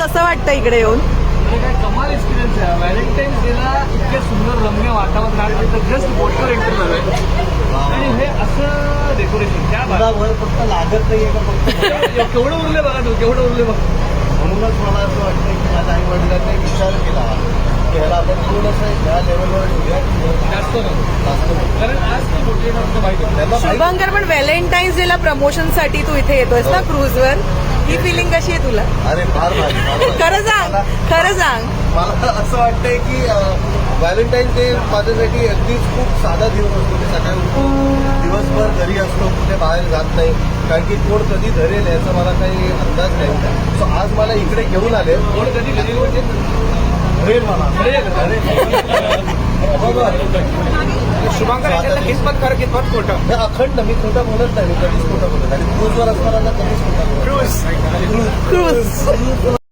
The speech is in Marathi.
कसं वाटतं इकडे येऊन? काय कमाल एक्सपिरियन्स आहे. व्हॅलेंटाईन्स डेला इतके सुंदर रम्य वातावरणात जस्ट बोटवर एंटर झालंय आणि हे असं डेकोरेशन त्या वर फक्त लागत नाहीये का फक्त केवढं उरले बघा तू केवढं उरले बघ. म्हणूनच मला असं वाटतं की माझ्या आई वडिलांनी विचार केला की ह्याला आपण थोडंसं ह्या लेवलवर ठेवूया जास्त नको कारण आज ते बोटले माहिती आहे. त्यांना माहिती शुभंकर, पण व्हॅलेंटाईन्स डेला प्रमोशन साठी तू इथे येतोयस ना क्रूजवर? ही फिलिंग कशी आहे तुला? अरे फार भारी खरं सांग, खरं सांग. मला असं वाटतंय की व्हॅलेंटाईन डे माझ्यासाठी अगदीच खूप साधा दिवस असतो. मी सकाळी उठून दिवसभर घरी असतो, कुठे बाहेर जात नाही, कारण की कोण कधी धरेल याचा मला काही अंदाज नाही. सो आज मला इकडे घेऊन आले. कोण कधी घरी म्हणजे धरेल मला शुभांकर याच्यातलं कितपत खरं कितपत खोटं. हे अखंड मी खोटं बोलत नाही, मी कधीच खोटं बोलत आणि क्रूजवर असताना कधीच खोटं बोलत क्रूज